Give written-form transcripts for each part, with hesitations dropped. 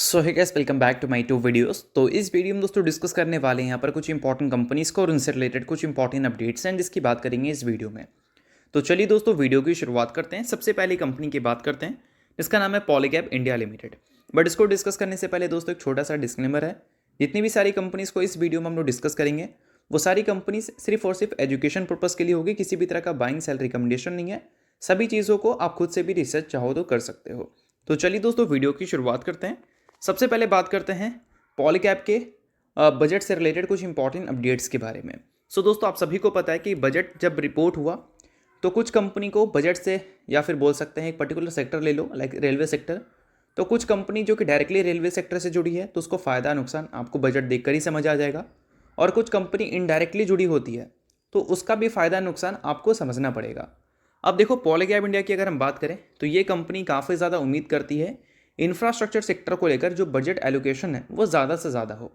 So hi guys, welcome back to my two videos. तो इस video में दोस्तों डिस्कस करने वाले हैं यहाँ पर कुछ इंपॉर्टेंट कंपनीज को और उनसे रिलेटेड कुछ इंपॉर्टेंट अपडेट्स हैं जिसकी बात करेंगे इस वीडियो में। तो चलिए दोस्तों वीडियो की शुरुआत करते हैं। सबसे पहली कंपनी की बात करते हैं जिसका नाम है पॉलीकैब इंडिया लिमिटेड। बट इसको डिस्कस करने से पहले दोस्तों एक छोटा सा डिस्क्लेमर है। जितनी भी सारी कंपनीज को इस वीडियो में हम लोग डिस्कस करेंगे वो सारी कंपनीज सिर्फ और सिर्फ एजुकेशन पर्पज़ के लिए होगी, किसी भी तरह का बाइंग सेल रिकमेंडेशन नहीं है। सभी चीज़ों को आप खुद से भी रिसर्च चाहो तो कर सकते हो। तो चलिए दोस्तों वीडियो की शुरुआत करते हैं। सबसे पहले बात करते हैं पॉलीकैब के बजट से रिलेटेड कुछ इंपॉर्टेंट अपडेट्स के बारे में। सो दोस्तों आप सभी को पता है कि बजट जब रिपोर्ट हुआ तो कुछ कंपनी को बजट से, या फिर बोल सकते हैं एक पर्टिकुलर सेक्टर ले लो लाइक रेलवे सेक्टर, तो कुछ कंपनी जो कि डायरेक्टली रेलवे सेक्टर से जुड़ी है तो उसको फ़ायदा नुकसान आपको बजट देखकर ही समझ आ जाएगा। और कुछ कंपनी इनडायरेक्टली जुड़ी होती है तो उसका भी फ़ायदा नुकसान आपको समझना पड़ेगा। अब देखो पॉलीकैब इंडिया की अगर हम बात करें तो ये कंपनी काफ़ी ज़्यादा उम्मीद करती है इंफ्रास्ट्रक्चर सेक्टर को लेकर जो बजट एलोकेशन है वो ज़्यादा से ज़्यादा हो।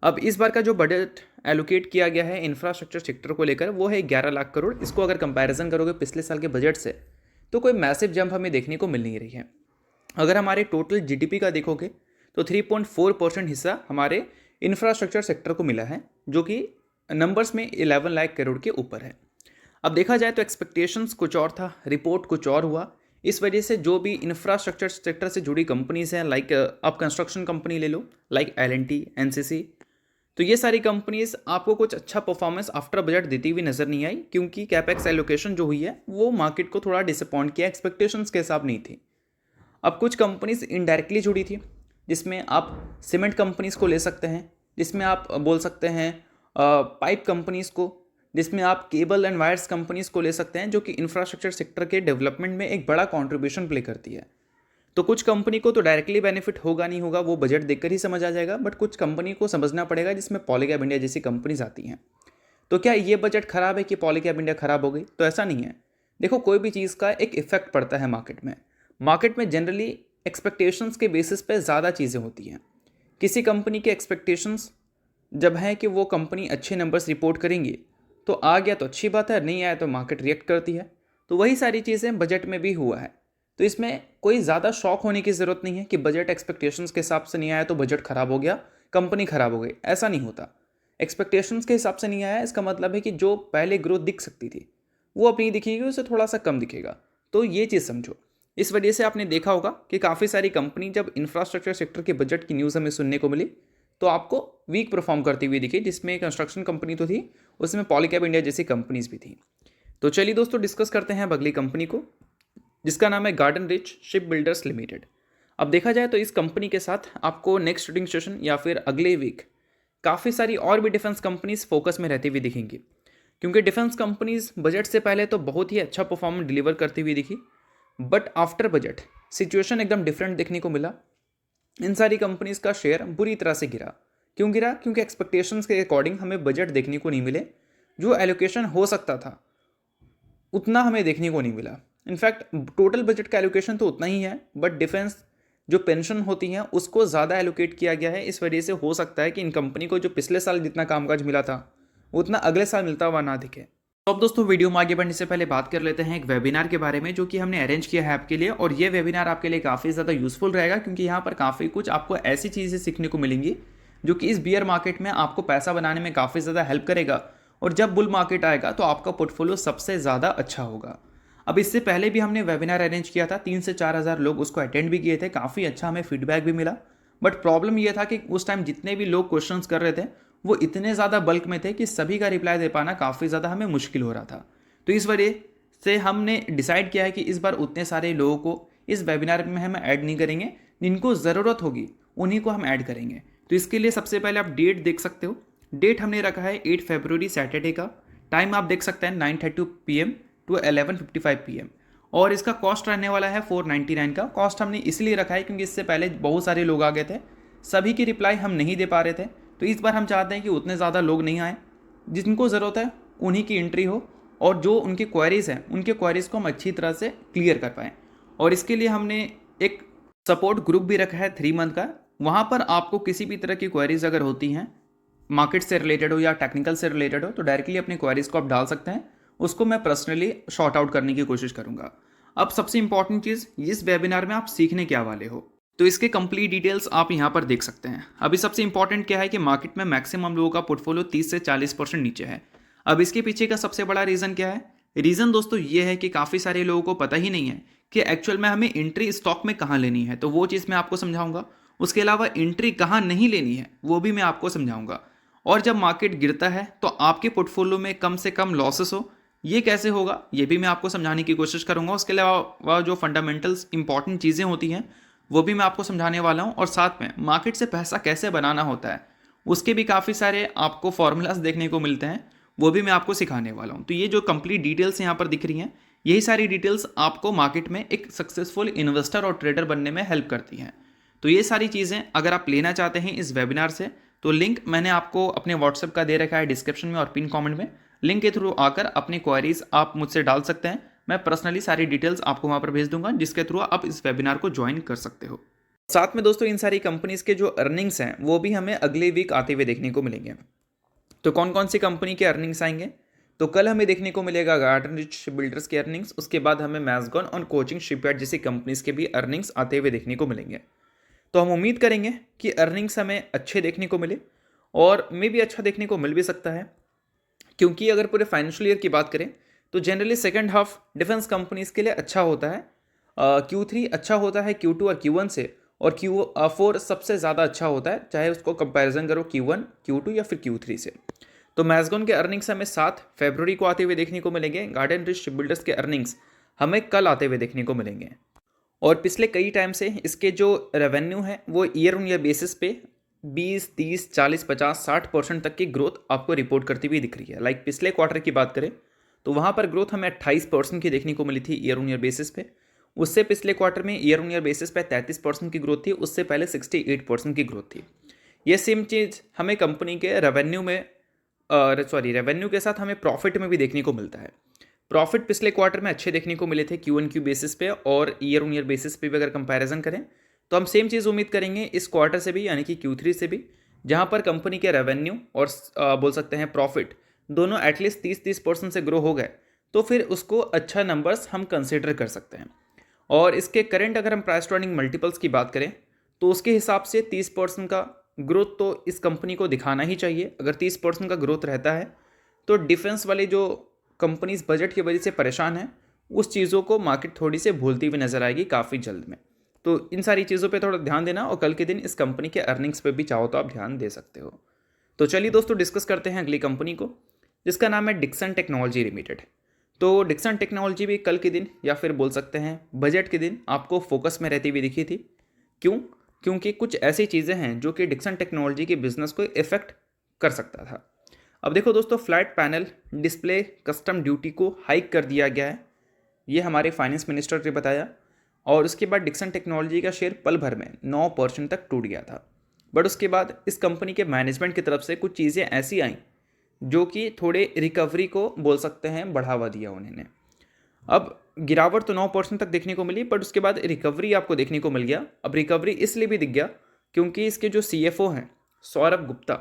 अब इस बार का जो बजट एलोकेट किया गया है इंफ्रास्ट्रक्चर सेक्टर को लेकर वो है 11 लाख करोड़। इसको अगर कंपैरिजन करोगे पिछले साल के बजट से तो कोई मैसिव जंप हमें देखने को मिल नहीं रही है। अगर हमारे टोटल जीडीपी का देखोगे तो 3.4% हिस्सा हमारे इंफ्रास्ट्रक्चर सेक्टर को मिला है, जो कि नंबर्स में 11 लाख करोड़ के ऊपर है। अब देखा जाए तो एक्सपेक्टेशंस कुछ और था, रिपोर्ट कुछ और हुआ। इस वजह से जो भी इंफ्रास्ट्रक्चर सेक्टर से जुड़ी कंपनीज हैं लाइक आप कंस्ट्रक्शन कंपनी ले लो लाइक L&T, NCC, तो ये सारी कंपनीज आपको कुछ अच्छा परफॉर्मेंस आफ्टर बजट देती हुई नजर नहीं आई, क्योंकि कैपेक्स एलोकेशन जो हुई है वो मार्केट को थोड़ा डिसअपॉइंट किया, एक्सपेक्टेशंस के हिसाब नहीं थी। अब कुछ कंपनीज इनडायरेक्टली जुड़ी थी जिसमें आप सीमेंट कंपनीज को ले सकते हैं, जिसमें आप बोल सकते हैं पाइप कंपनीज को, जिसमें आप केबल एंड वायर्स कंपनीज को ले सकते हैं, जो कि इंफ्रास्ट्रक्चर सेक्टर के डेवलपमेंट में एक बड़ा कंट्रीब्यूशन प्ले करती है। तो कुछ कंपनी को तो डायरेक्टली बेनिफिट होगा नहीं होगा वो बजट देखकर ही समझ आ जाएगा, बट कुछ कंपनी को समझना पड़ेगा जिसमें पॉलीकैब इंडिया जैसी कंपनीज आती हैं। तो क्या ये बजट खराब है कि पॉलीकैब इंडिया खराब हो गई? तो ऐसा नहीं है। देखो कोई भी चीज़ का एक इफेक्ट पड़ता है मार्केट में जनरली एक्सपेक्टेशंस के बेसिस पे ज़्यादा चीज़ें होती हैं। किसी कंपनी के एक्सपेक्टेशंस जब है कि वो कंपनी अच्छे नंबर्स रिपोर्ट करेंगी तो आ गया तो अच्छी बात है, नहीं आया तो मार्केट रिएक्ट करती है। तो वही सारी चीज़ें बजट में भी हुआ है। तो इसमें कोई ज़्यादा शॉक होने की ज़रूरत नहीं है कि बजट एक्सपेक्टेशंस के हिसाब से नहीं आया तो बजट खराब हो गया, कंपनी खराब हो गई, ऐसा नहीं होता। एक्सपेक्टेशंस के हिसाब से नहीं आया इसका मतलब है कि जो पहले ग्रोथ दिख सकती थी वो अब नहीं दिखेगी, उससे थोड़ा सा कम दिखेगा। तो ये चीज़ समझो। इस वजह से आपने देखा होगा कि काफ़ी सारी कंपनी जब इंफ्रास्ट्रक्चर सेक्टर के बजट की न्यूज़ हमें सुनने को मिली तो आपको वीक परफॉर्म करती हुई दिखी, जिसमें कंस्ट्रक्शन कंपनी तो थी, उसमें पॉलीकैब इंडिया जैसी कंपनीज भी थी। तो चलिए दोस्तों डिस्कस करते हैं अब अगली कंपनी को, जिसका नाम है garden rich ship builders limited. अब देखा जाए तो इस कंपनी के साथ आपको नेक्स्ट ट्रेडिंग सेशन या फिर अगले वीक काफ़ी सारी और भी डिफेंस कंपनीज फोकस में रहती हुई दिखेंगी, क्योंकि डिफेंस कंपनीज बजट से पहले तो बहुत ही अच्छा परफॉर्मेंस डिलीवर करती हुई दिखी, बट आफ्टर बजट सिचुएशन एकदम डिफरेंट देखने को मिला। इन सारी कंपनीज का शेयर बुरी तरह से गिरा। क्यों गिरा? क्योंकि एक्सपेक्टेशंस के अकॉर्डिंग हमें बजट देखने को नहीं मिले, जो एलोकेशन हो सकता था उतना हमें देखने को नहीं मिला। इनफैक्ट टोटल बजट का एलोकेशन तो उतना ही है, बट डिफेंस जो पेंशन होती हैं उसको ज़्यादा एलोकेट किया गया है। इस वजह से हो सकता है कि इन कंपनी को जो पिछले साल जितना कामकाज मिला था उतना अगले साल मिलता हुआ ना दिखे। तो अब दोस्तों वीडियो में आगे बढ़ने से पहले बात कर लेते हैं एक वेबिनार के बारे में जो कि हमने अरेंज किया है आपके लिए, और ये वेबिनार आपके लिए काफ़ी ज़्यादा यूजफुल रहेगा, क्योंकि यहाँ पर काफ़ी कुछ आपको ऐसी चीज़ें सीखने को मिलेंगी जो कि इस बियर मार्केट में आपको पैसा बनाने में काफ़ी ज़्यादा हेल्प करेगा, और जब बुल मार्केट आएगा तो आपका पोर्टफोलियो सबसे ज़्यादा अच्छा होगा। अब इससे पहले भी हमने वेबिनार अरेंज किया था, 3 से 4 हज़ार लोग उसको अटेंड भी किए थे, काफ़ी अच्छा हमें फीडबैक भी मिला। बट प्रॉब्लम ये था कि उस टाइम जितने भी लोग क्वेश्चंस कर रहे थे वो इतने ज़्यादा बल्क में थे कि सभी का रिप्लाई दे पाना काफ़ी ज़्यादा हमें मुश्किल हो रहा था। तो इस वजह से हमने डिसाइड किया है कि इस बार उतने सारे लोगों को इस वेबिनार में हम ऐड नहीं करेंगे, जिनको ज़रूरत होगी उन्हीं को हम ऐड करेंगे। तो इसके लिए सबसे पहले आप डेट देख सकते हो। डेट हमने रखा है 8 फरवरी सैटरडे का। टाइम आप देख सकते हैं 9:30 PM टू 11:55 PM, और इसका कॉस्ट रहने वाला है 499 का। कॉस्ट हमने इसलिए रखा है क्योंकि इससे पहले बहुत सारे लोग आ गए थे, सभी की रिप्लाई हम नहीं दे पा रहे थे। तो इस बार हम चाहते हैं कि उतने ज़्यादा लोग नहीं आए, जिनको ज़रूरत है उन्हीं की एंट्री हो, और जो उनकी क्वेरीज़ हैं उनके क्वेरीज़ को हम अच्छी तरह से क्लियर कर पाएँ। और इसके लिए हमने एक सपोर्ट ग्रुप भी रखा है 3 मंथ का। वहाँ पर आपको किसी भी तरह की क्वेरीज़ अगर होती हैं, मार्केट से रिलेटेड हो या टेक्निकल से रिलेटेड हो, तो डायरेक्टली अपनी क्वेरीज़ को आप डाल सकते हैं, उसको मैं पर्सनली शॉर्ट आउट करने की कोशिश करूँगा। अब सबसे इंपॉर्टेंट चीज़, इस वेबिनार में आप सीखने क्या वाले हो। तो इसके कंप्लीट डिटेल्स आप यहाँ पर देख सकते हैं। अभी सबसे इंपॉर्टेंट क्या है कि मार्केट में मैक्सिमम लोगों का पोर्टफोलियो 30 से 40% नीचे है। अब इसके पीछे का सबसे बड़ा रीज़न क्या है? रीज़न दोस्तों ये है कि काफ़ी सारे लोगों को पता ही नहीं है कि एक्चुअल में हमें एंट्री स्टॉक में कहाँ लेनी है, तो वो चीज़ मैं आपको समझाऊंगा। उसके अलावा एंट्री कहाँ नहीं लेनी है वो भी मैं आपको समझाऊंगा। और जब मार्केट गिरता है तो आपके पोर्टफोलियो में कम से कम लॉसेस हो, ये कैसे होगा ये भी मैं आपको समझाने की कोशिश करूंगा। उसके अलावा जो फंडामेंटल्स इंपॉर्टेंट चीज़ें होती हैं वो भी मैं आपको समझाने वाला हूँ, और साथ में मार्केट से पैसा कैसे बनाना होता है उसके भी काफ़ी सारे आपको फॉर्मूलाज देखने को मिलते हैं, वो भी मैं आपको सिखाने वाला हूँ। तो ये जो कंप्लीट डिटेल्स यहाँ पर दिख रही हैं, यही सारी डिटेल्स आपको मार्केट में एक सक्सेसफुल इन्वेस्टर और ट्रेडर बनने में हेल्प करती हैं। तो ये सारी चीज़ें अगर आप लेना चाहते हैं इस वेबिनार से, तो लिंक मैंने आपको अपने व्हाट्सएप का दे रखा है डिस्क्रिप्शन में और पिन कमेंट में। लिंक के थ्रू आकर अपनी क्वारीज आप मुझसे डाल सकते हैं। मैं पर्सनली सारी डिटेल्स आपको वहाँ पर भेज दूंगा, जिसके थ्रू आप इस वेबिनार को ज्वाइन कर सकते हो। साथ में दोस्तों इन सारी कंपनीज के जो अर्निंग्स हैं वो भी हमें अगले वीक आते हुए देखने को मिलेंगे। तो कौन कौन सी कंपनी के अर्निंग्स आएंगे? तो कल हमें देखने को मिलेगा गार्डन रिच शिपबिल्डर्स के अर्निंग्स, उसके बाद हमें मैज़गॉन और कोचिंग शिपयार्ड जैसी कंपनीज के भी अर्निंग्स आते हुए देखने को मिलेंगे। तो हम उम्मीद करेंगे कि अर्निंग्स हमें अच्छे देखने को मिले, और मे भी अच्छा देखने को मिल भी सकता है, क्योंकि अगर पूरे फाइनेंशियल ईयर की बात करें तो generally second half defence companies के लिए अच्छा होता है। Q3 अच्छा होता है Q2 और Q1 से, और Q4 सबसे ज़्यादा अच्छा होता है, चाहे उसको कंपैरिजन करो Q1, Q2 या फिर Q3 से। तो मैज़गॉन के अर्निंग्स हमें 7 फरवरी को आते हुए देखने को मिलेंगे। गार्डन रिच शिपबिल्डर्स के अर्निंग्स हमें कल आते हुए देखने को मिलेंगे। और पिछले कई टाइम से इसके जो रेवेन्यू है वो ईयर ऑन ईयर बेसिस पे 20, 30, 40, 50, 60% तक की ग्रोथ आपको रिपोर्ट करती हुई दिख रही है। लाइक पिछले क्वार्टर की बात करें तो वहाँ पर ग्रोथ हमें 28% की देखने को मिली थी ईयर ऑन ईयर बेसिस पे। उससे पिछले क्वार्टर में ईयर ऑन ईयर बेसिस पे 33% की ग्रोथ थी, उससे पहले 68% की ग्रोथ थी। ये सेम चीज़ हमें कंपनी के रेवेन्यू में रेवेन्यू के साथ हमें प्रॉफिट में भी देखने को मिलता है। प्रॉफिट पिछले क्वार्टर में अच्छे देखने को मिले थे Q1Q बेसिस पे, और ईयर ऑन ईयर बेसिस पे भी अगर कंपैरिजन करें तो हम सेम चीज़ उम्मीद करेंगे इस क्वार्टर से भी, यानी कि Q3 से भी, जहां पर कंपनी के रेवेन्यू और बोल सकते हैं प्रॉफिट दोनों एटलीस्ट 30% से ग्रो हो गए, तो फिर उसको अच्छा नंबर्स हम कंसिडर कर सकते हैं। और इसके करंट अगर हम प्राइस टू अर्निंग मल्टीपल्स की बात करें तो उसके हिसाब से 30% का ग्रोथ तो इस कंपनी को दिखाना ही चाहिए। अगर 30% का ग्रोथ रहता है तो डिफेंस वाले जो कंपनीज बजट की वजह से परेशान हैं उस चीज़ों को मार्केट थोड़ी से भूलती हुई नजर आएगी काफ़ी जल्द में। तो इन सारी चीज़ों पे थोड़ा ध्यान देना, और कल के दिन इस कंपनी के अर्निंग्स पे भी चाहो तो आप ध्यान दे सकते हो। तो चलिए दोस्तों डिस्कस करते हैं अगली कंपनी को, जिसका नाम है डिक्सन टेक्नोलॉजी लिमिटेड। तो डिक्सन टेक्नोलॉजी भी कल के दिन या फिर बोल सकते हैं बजट के दिन आपको फोकस में रहती हुई दिखी थी। क्यों? क्योंकि कुछ ऐसी चीज़ें हैं जो कि डिक्सन टेक्नोलॉजी के बिजनेस को इफेक्ट कर सकता था। अब देखो दोस्तों, flat panel display custom duty को हाइक कर दिया गया है, ये हमारे फाइनेंस मिनिस्टर ने बताया। और उसके बाद डिक्सन टेक्नोलॉजी का शेयर पल भर में 9% तक टूट गया था। बट उसके बाद इस कंपनी के मैनेजमेंट की तरफ से कुछ चीज़ें ऐसी आईं जो कि थोड़े रिकवरी को बोल सकते हैं बढ़ावा दिया उन्होंने। अब गिरावट तो 9% तक देखने को मिली, बट उसके बाद रिकवरी आपको देखने को मिल गया। अब रिकवरी इसलिए भी दिख गया क्योंकि इसके जो CFO हैं सौरभ गुप्ता,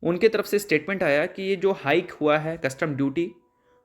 उनके तरफ से स्टेटमेंट आया कि ये जो हाइक हुआ है कस्टम ड्यूटी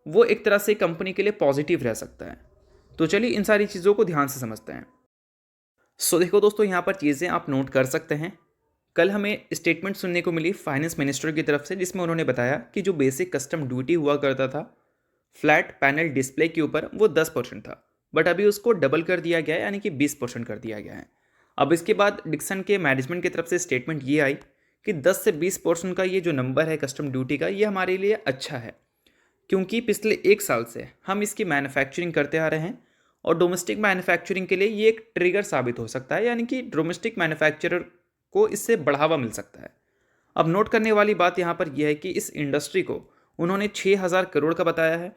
वो एक तरह से कंपनी के लिए पॉजिटिव रह सकता है। तो चलिए इन सारी चीज़ों को ध्यान से समझते हैं। सो देखो दोस्तों, यहाँ पर चीज़ें आप नोट कर सकते हैं। कल हमें स्टेटमेंट सुनने को मिली फाइनेंस मिनिस्टर की तरफ से, जिसमें उन्होंने बताया कि जो बेसिक कस्टम ड्यूटी हुआ करता था फ्लैट पैनल डिस्प्ले के ऊपर वो 10% था, बट अभी उसको डबल कर दिया गया है, यानी कि 20% कर दिया गया है। अब इसके बाद डिक्सन के मैनेजमेंट की तरफ से स्टेटमेंट ये आई कि 10 से 20% का ये जो नंबर है कस्टम ड्यूटी का, ये हमारे लिए अच्छा है, क्योंकि पिछले 1 साल से हम इसकी मैन्युफैक्चरिंग करते आ रहे हैं, और डोमेस्टिक मैन्युफैक्चरिंग के लिए ये एक ट्रिगर साबित हो सकता है, यानी कि डोमेस्टिक मैन्युफैक्चरर को इससे बढ़ावा मिल सकता है। अब नोट करने वाली बात यहाँ पर यह है कि इस इंडस्ट्री को उन्होंने 6,000 करोड़ का बताया है।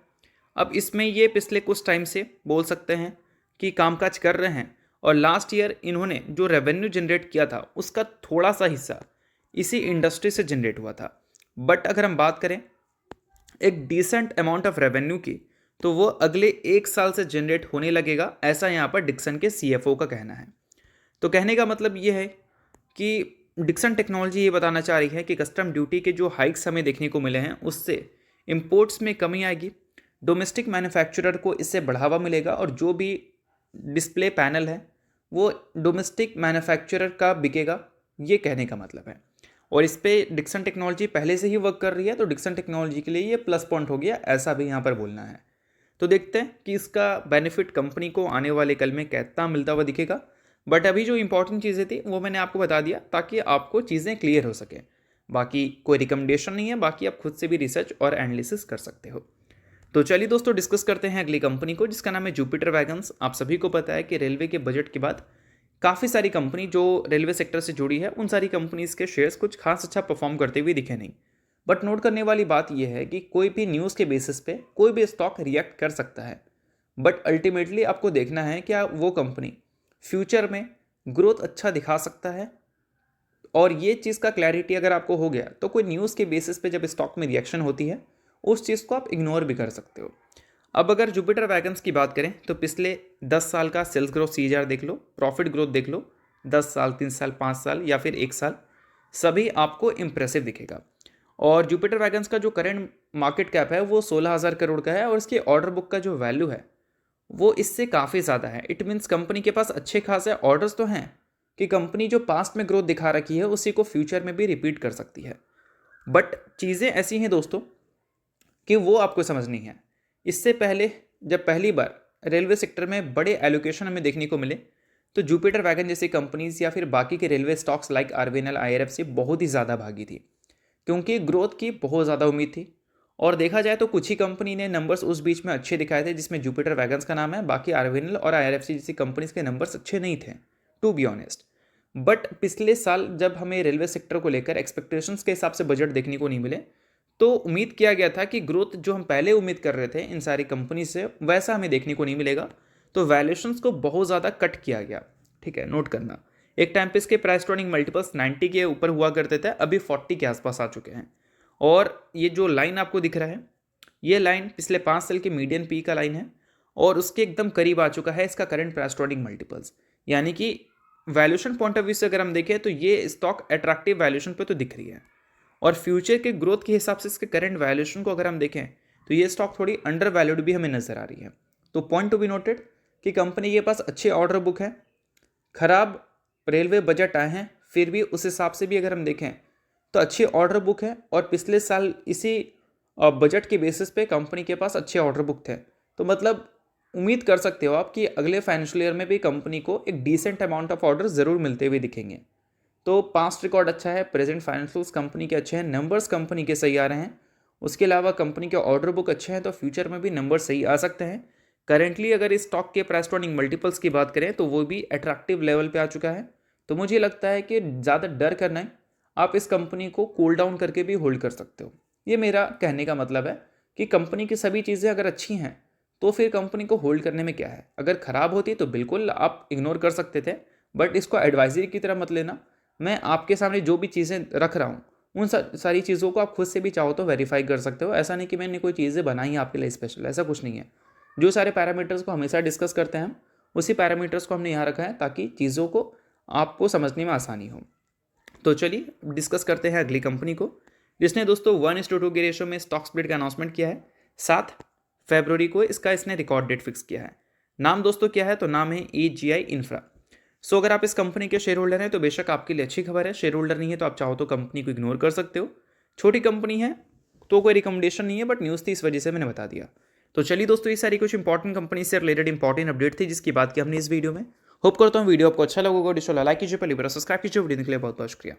अब इसमें ये पिछले कुछ टाइम से बोल सकते हैं कि कामकाज कर रहे हैं, और लास्ट ईयर इन्होंने जो रेवेन्यू जनरेट किया था उसका थोड़ा सा हिस्सा इसी इंडस्ट्री से जनरेट हुआ था। बट अगर हम बात करें एक डिसेंट अमाउंट ऑफ रेवेन्यू की, तो वो अगले 1 साल से जनरेट होने लगेगा, ऐसा यहाँ पर डिक्सन के CFO का कहना है। तो कहने का मतलब ये है कि डिक्सन टेक्नोलॉजी ये बताना चाह रही है कि कस्टम ड्यूटी के जो हाइक्स हमें देखने को मिले हैं उससे इंपोर्ट्स में कमी आएगी, डोमेस्टिक मैन्युफैक्चरर को इससे बढ़ावा मिलेगा, और जो भी डिस्प्ले पैनल है वो डोमेस्टिक मैन्युफैक्चरर का बिकेगा, ये कहने का मतलब है। और इस पर डिक्सन टेक्नोलॉजी पहले से ही वर्क कर रही है, तो डिक्सन टेक्नोलॉजी के लिए ये प्लस पॉइंट हो गया, ऐसा भी यहाँ पर बोलना है। तो देखते हैं कि इसका बेनिफिट कंपनी को आने वाले कल में कितना मिलता हुआ दिखेगा। बट अभी जो इंपॉर्टेंट चीज़ें थी वो मैंने आपको बता दिया ताकि आपको चीज़ें क्लियर हो सके। बाकी कोई रिकमेंडेशन नहीं है, बाकी आप खुद से भी रिसर्च और एनालिसिस कर सकते हो। तो चलिए दोस्तों डिस्कस करते हैं अगली कंपनी को, जिसका नाम है जुपिटर वैगन्स। आप सभी को पता है कि रेलवे के बजट के बाद काफ़ी सारी कंपनी जो रेलवे सेक्टर से जुड़ी है उन सारी कंपनीज़ के शेयर्स कुछ खास अच्छा परफॉर्म करते हुए दिखे नहीं। बट नोट करने वाली बात यह है कि कोई भी न्यूज़ के बेसिस पे कोई भी स्टॉक रिएक्ट कर सकता है, बट अल्टीमेटली आपको देखना है क्या वो कंपनी फ्यूचर में ग्रोथ अच्छा दिखा सकता है। और ये चीज़ का क्लैरिटी अगर आपको हो गया तो कोई न्यूज़ के बेसिस पे जब स्टॉक में रिएक्शन होती है उस चीज़ को आप इग्नोर भी कर सकते हो। अब अगर जुपिटर वैगन्स की बात करें तो पिछले 10 साल का सेल्स ग्रोथ CAGR देख लो, प्रॉफिट ग्रोथ देख लो, 10 साल, 3 साल, 5 साल या फिर 1 साल, सभी आपको इंप्रेसिव दिखेगा। और जुपिटर वैगन्स का जो करंट मार्केट कैप है वो 16,000 करोड़ का है और इसके ऑर्डर बुक का जो वैल्यू है वो इससे काफ़ी ज़्यादा है। इट मीन्स कंपनी के पास अच्छे खासे ऑर्डर्स तो हैं कि कंपनी जो पास्ट में ग्रोथ दिखा रखी है उसी को फ्यूचर में भी रिपीट कर सकती है। बट चीज़ें ऐसी हैं दोस्तों कि वो आपको समझनी है। इससे पहले जब पहली बार रेलवे सेक्टर में बड़े एलोकेशन हमें देखने को मिले तो जुपिटर वैगन जैसी कंपनीज या फिर बाकी के railway stocks like RVNL, IRFC बहुत ही ज़्यादा भागी थी क्योंकि ग्रोथ की बहुत ज़्यादा उम्मीद थी। और देखा जाए तो कुछ ही कंपनी ने नंबर्स उस बीच में अच्छे दिखाए थे, जिसमें जुपिटर वैगन्स का नाम है। बाकी RVNL और IRFC जैसी कंपनीज के नंबर्स अच्छे नहीं थे, टू बी ऑनेस्ट। बट पिछले साल जब हमें रेलवे सेक्टर को लेकर एक्सपेक्टेशंस के हिसाब से बजट देखने को नहीं मिले तो उम्मीद किया गया था कि ग्रोथ जो हम पहले उम्मीद कर रहे थे इन सारी कंपनी से वैसा हमें देखने को नहीं मिलेगा, तो वैल्यूएशंस को बहुत ज़्यादा कट किया गया। ठीक है, नोट करना। एक टाइम पे इसके प्राइस टू अर्निंग मल्टीपल्स 90 के ऊपर हुआ करते थे, अभी 40 के आसपास आ चुके हैं। और ये जो लाइन आपको दिख रहा है ये लाइन पिछले 5 साल के मीडियन पी का लाइन है और उसके एकदम करीब आ चुका है इसका current price to earning multiples. यानी कि वैल्यूएशन पॉइंट ऑफ व्यू से अगर हम देखें तो ये स्टॉक अट्रैक्टिव वैल्यूएशन पे तो दिख रही है। और फ्यूचर के ग्रोथ के हिसाब से इसके करंट वैल्यूएशन को अगर हम देखें तो ये स्टॉक थोड़ी अंडर वैल्यूड भी हमें नजर आ रही है। तो पॉइंट टू बी नोटेड कि कंपनी के पास अच्छे ऑर्डर बुक है, खराब रेलवे बजट आए हैं फिर भी उस हिसाब से भी अगर हम देखें तो अच्छी ऑर्डर बुक है। और पिछले साल इसी बजट के बेसिस पे कंपनी के पास अच्छे ऑर्डर बुक थे, तो मतलब उम्मीद कर सकते हो आप कि अगले फाइनेंशियल ईयर में भी कंपनी को एक डिसेंट अमाउंट ऑफ ऑर्डर ज़रूर मिलते हुए दिखेंगे। तो पास्ट रिकॉर्ड अच्छा है, प्रेजेंट फाइनेंशियल्स कंपनी के अच्छे हैं, नंबर्स कंपनी के सही आ रहे हैं, उसके अलावा कंपनी के ऑर्डर बुक अच्छे हैं, तो फ्यूचर में भी नंबर सही आ सकते हैं। करेंटली अगर इस स्टॉक के प्राइस टू अर्निंग मल्टीपल्स की बात करें तो वो भी अट्रैक्टिव लेवल पे आ चुका है। तो मुझे लगता है कि ज़्यादा डर करना है, आप इस कंपनी को कूल डाउन करके भी होल्ड कर सकते हो। ये मेरा कहने का मतलब है कि कंपनी की सभी चीज़ें अगर अच्छी हैं तो फिर कंपनी को होल्ड करने में क्या है। अगर ख़राब होती तो बिल्कुल आप इग्नोर कर सकते थे, बट इसको एडवाइजरी की तरह मत लेना। मैं आपके सामने जो भी चीज़ें रख रहा हूँ उन सारी चीज़ों को आप खुद से भी चाहो तो वेरीफाई कर सकते हो। ऐसा नहीं कि मैंने कोई चीज़ें बनाई हैं आपके लिए स्पेशल, ऐसा कुछ नहीं है। जो सारे पैरामीटर्स को हमेशा डिस्कस करते हैं हम उसी पैरामीटर्स को हमने यहाँ रखा है ताकि चीज़ों को आपको समझने में आसानी हो। तो चलिए डिस्कस करते हैं अगली कंपनी को, जिसने दोस्तों 1:2 के रेशो में स्टॉक स्प्लिट का अनाउंसमेंट किया है। 7 फरवरी को इसका इसने रिकॉर्ड डेट फिक्स किया है। नाम दोस्तों क्या है, तो नाम है AGI इंफ्रा। सो अगर आप इस कंपनी के शेयर होल्डर हैं तो बेशक आपके लिए अच्छी खबर है, शेयर होल्डर नहीं है तो आप चाहो तो कंपनी को इग्नोर कर सकते हो। छोटी कंपनी है तो कोई रिकमेंडेशन नहीं है, बट न्यूज़ थी इस वजह से मैंने बता दिया। तो चलिए दोस्तों, ये सारी कुछ इंपॉर्टेंट कंपनी से रिलेटेड इंपॉर्टेंट अपडेट थी जिसकी बात की हमने इस वीडियो में। होप करता हूँ वीडियो आपको अच्छा लगा होगा। डिशो लाइक कीजिए, पहले सब्सक्राइब कीजिए। वीडियो के लिए बहुत बहुत शुक्रिया।